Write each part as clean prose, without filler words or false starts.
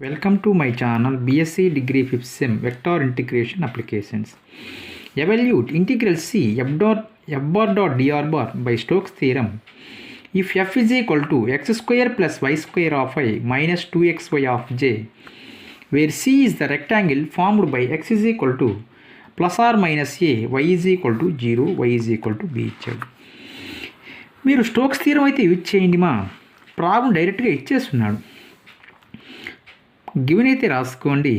Welcome to my channel BSc Degree 5th Sem Vector Integration Applications. Evaluate integral C f bar dot dr bar by Stokes theorem. If f is equal to x square plus y square of I minus 2xy of j, where C is the rectangle formed by x is equal to plus or minus a, y is equal to 0, y is equal to b ఇచ్చాడు. మీరు Stokes theorem అయితే use చేయండి. మా problem డైరెక్ట్గా ఇచ్చేస్తున్నాడు. Given అయితే రాసుకోండి.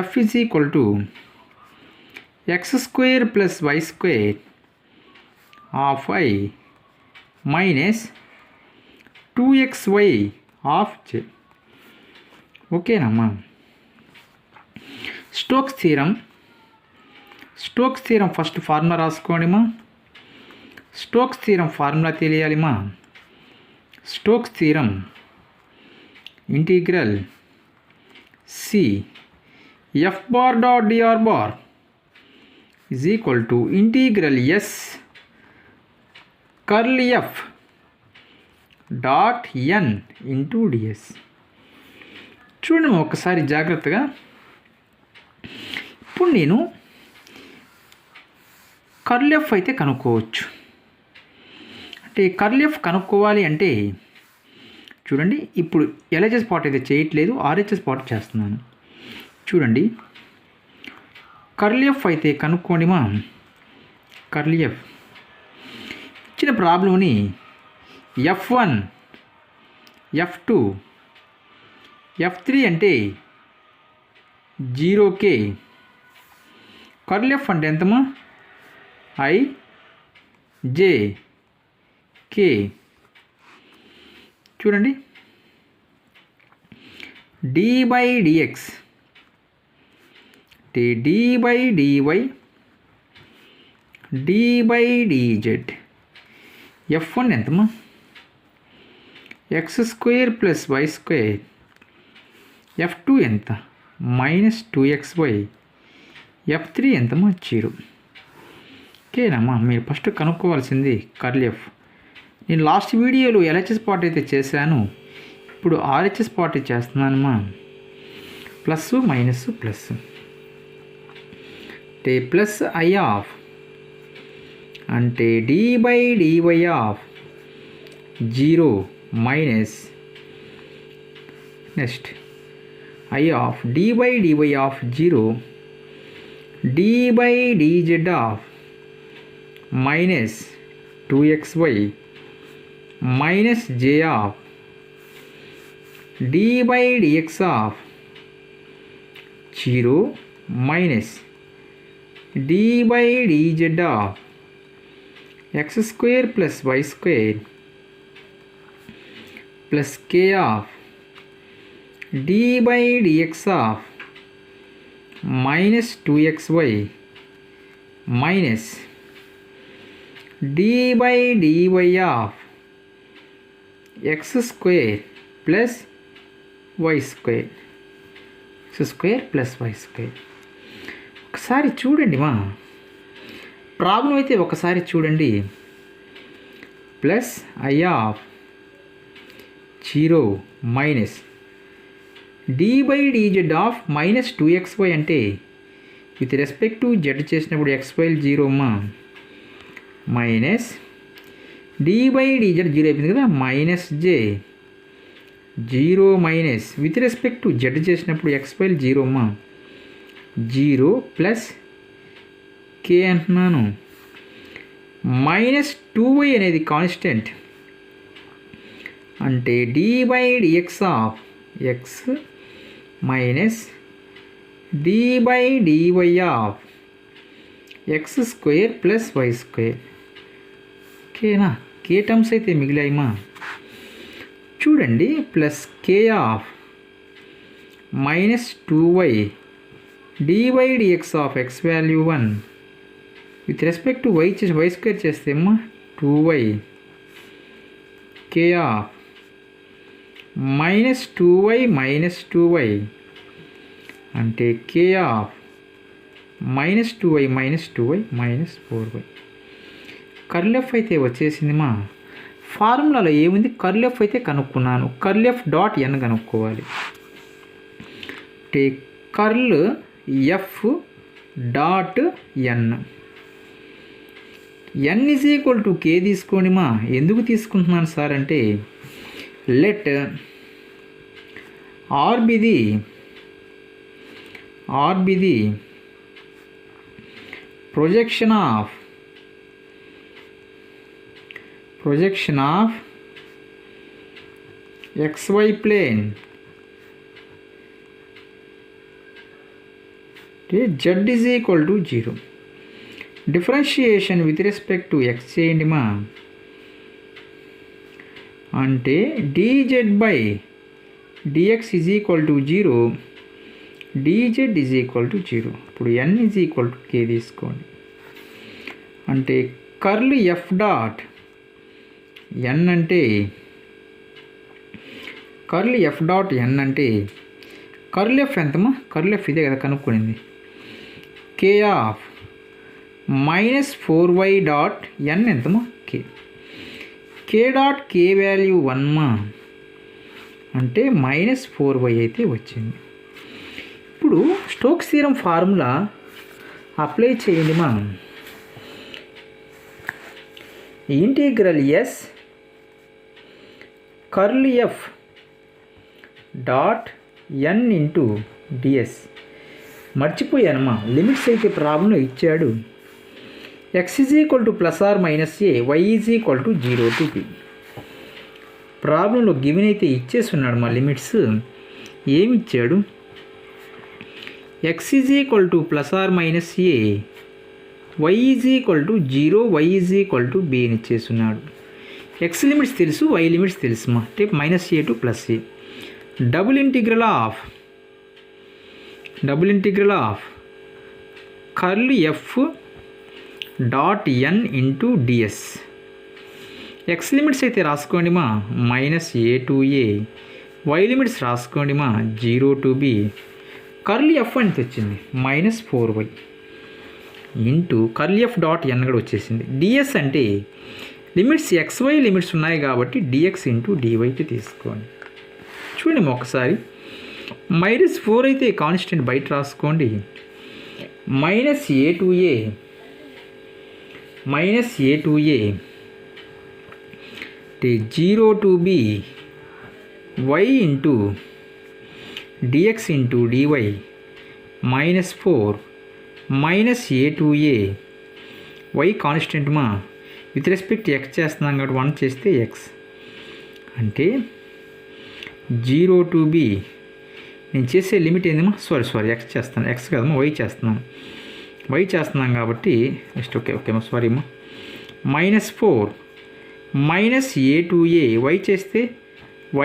F is equal to x square plus y square of i minus 2xy of j. ఓకేనమ్మా. Stokes theorem first formula రాసుకోండి మా. స్టోక్స్ థియరం ఫార్ములా తెలియాలి మా. Stokes theorem integral C F bar dot DR bar is equal to integral S curl F dot N into DS. చూడండి ఒకసారి జాగ్రత్తగా. ఇప్పుడు నేను కర్ల్ ఎఫ్ అయితే కనుక్కోవచ్చు. అంటే కర్ల్ ఎఫ్ కనుక్కోవాలి అంటే చూడండి, ఇప్పుడు ఎల్హెచ్ఎస్ పార్ట్ అయితే చేయట్లేదు, ఆర్హెచ్ఎస్ పార్ట్ చేస్తున్నాను. చూడండి, కర్ల్ ఎఫ్ అయితే కనుక్కోండి మా. కర్ల్ ఎఫ్ ఇచ్చిన ప్రాబ్లంని F1 F2 F3 అంటే 0k. కర్ల్ ఎఫ్ అంటే ఎంతమా? I J K. చూడండి, d by dx d by dy d by dz. F1 ఎంతమా? X square plus y square. F2 ఎంత? Minus 2xy. F3 ఎంతమా? 0. ఓకేనమ్మా. మీరు ఫస్ట్ కనుక్కోవాల్సింది కర్ల్ ఎఫ్. నేను లాస్ట్ వీడియోలో ఎల్హెచ్ఎస్ పార్ట్ అయితే చేశాను, ఇప్పుడు ఆర్హెచ్ఎస్ పార్ట్ చేస్తున్నానమ్మా. ప్లస్ మైనస్ ప్లస్ అంటే ప్లస్ ఐ ఆఫ్ అంటే d by dy of 0 minus next i of d by dy of 0 D by DZ of minus 2xy minus j of d by dx of 0 minus d by dz of x square plus y square plus k of d by dx of minus 2xy minus d by dy of x square plus y square. x square plus y square. ఒకసారి చూడండి మా problem అయితే ఒకసారి చూడండి. Plus i of 0 minus d by dz of minus 2xy అంటే with respect to z చేసినప్పుడు xy 0 మా. Minus d by dz 0 అయిపోయింది కదా, minus j 0 minus with respect to z చేసినప్పుడు xy 0 మా. 0 ప్లస్ k అంటున్నాను. మైనస్ 2y అనేది constant అంటే d by dx of x minus d by dy of x square plus y square. ఓకేనా. కే terms అయితే మిగిలాయిమా. చూడండి, plus K of minus 2y dy dx of x value 1 with respect to y చేసి y square చేస్తే అమ్మా 2y K of minus 2y minus 2y అంటే k of minus 2y minus 2y minus 4y. Curl F అయితే వచ్చేసింది మా. ఫార్ములాలో ఏముంది, curl F అయితే కనుక్కున్నాను, కర్ల్ ఎఫ్ డాట్ ఎన్ కనుక్కోవాలి. Curl F dot n, n is equal to k తీసుకోండి మా. ఎందుకు తీసుకుంటున్నాను సార్ అంటే, let R be the projection of xy plane z is equal to 0. Differentiation with respect to x చేయండి మా. అంటే dz by dx is equal to 0, dz is equal to 0. ఇప్పుడు n is equal to k తీసుకోండి. అంటే curl F dot n అంటే, curl F dot n అంటే curl F ఎంతమా, curl F ఇదే కదా కనుక్కునింది, k of -4y dot n ఎంతమా, k. K dot k value 1 మా, అంటే -4y అయితే వచ్చింది. ఇప్పుడు స్టోక్స్ థీరం ఫార్ములా అప్లై చేయండి మా. Integral S curl F dot ఎన్ ఇంటూ డిఎస్. మర్చిపోయానమ్మా, లిమిట్స్ అయితే ప్రాబ్లంలో ఇచ్చాడు. X is equal to +or-a, y is equal to 0 to b. ప్రాబ్లంలో గివెన్ అయితే ఇచ్చేస్తున్నాడు మా లిమిట్స్. ఏమి ఇచ్చాడు, x is equal to +or-a, y is equal to 0, y is equal to b అని ఇచ్చేస్తున్నాడు. ఎక్స్ లిమిట్స్ తెలుసు, వై లిమిట్స్ తెలుసు మా. అంటే -a to +a. Double integral of curl F dot N into DS. X limits అయితే రాసుకోండి మా, -a to a, y limits రాసుకోండి మా, 0 to b. కర్ల్ ఎఫ్ అని వచ్చింది -4y into curl F dot n కూడా వచ్చేసింది. డిఎస్ అంటే లిమిట్స్ xy లిమిట్స్ ఉన్నాయి కాబట్టి dx ఇంటూ dyకి తీసుకోండి. చూడండి ఒకసారి, -4 అయితే కాన్స్టెంట్ బయట రాసుకోండి, -a to a 0 to b y into dx into dy -4 -a to a, y constant మా, విత్ రెస్పెక్ట్ x చేస్తున్నాం కాబట్టి 1 చేస్తే x, అంటే 0 to b. నేను చేసే లిమిట్ ఏందమ్మా, సారీ x చేస్తాను, x కదమ్మా y చేస్తున్నాం కాబట్టి నెక్స్ట్ ఓకేమ్మా సారీ అమ్మా, -4 -a to a, y చేస్తే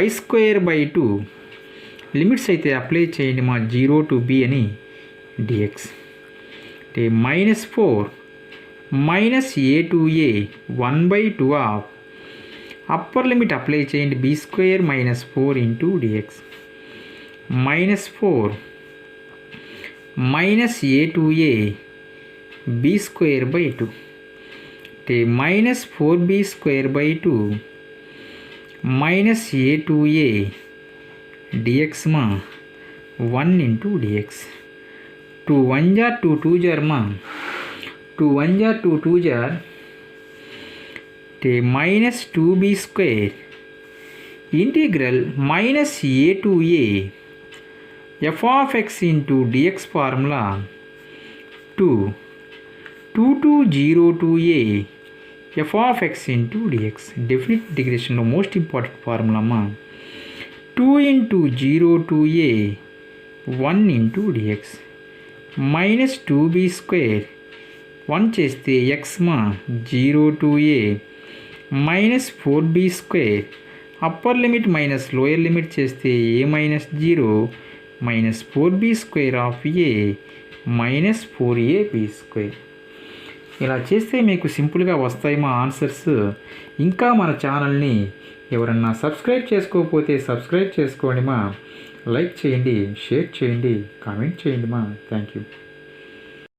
y²/2. లిమిట్స్ అయితే అప్లై చేయండి మా, 0 to b అని dx. అంటే -4 -a to a 1/2 of upper limit apply చేయండి, b² -4 into dx. -4 -a to a b²/2 అంటే -4b²/2 -a to a dx మా, 1 ఇంటూ dx. 2 1 jar 2 2 jar మా, 2 1 jar 2 2 jar అంటే -2b² integral -a to a f of x into dx formula 2 to 0 to a f of x into dx. Definite ఇంటిగ్రేషన్లో most important formula అమ్మా. 2 into 0 to a 1 into dx -2b², 1 చేస్తే x మా, 0 to a -4b², upper limit minus lower limit చేస్తే a -0 -4b² of a -4ab². ఇలా చేస్తే మీకు సింపుల్గా వస్తాయి మా ఆన్సర్స్. ఇంకా మన ఛానల్ని ఎవరన్నా సబ్స్క్రైబ్ చేసుకోకపోతే సబ్స్క్రైబ్ చేసుకోండి మా, లైక్ చేయండి, షేర్ చేయండి, కామెంట్ చేయండి మా. Thank you.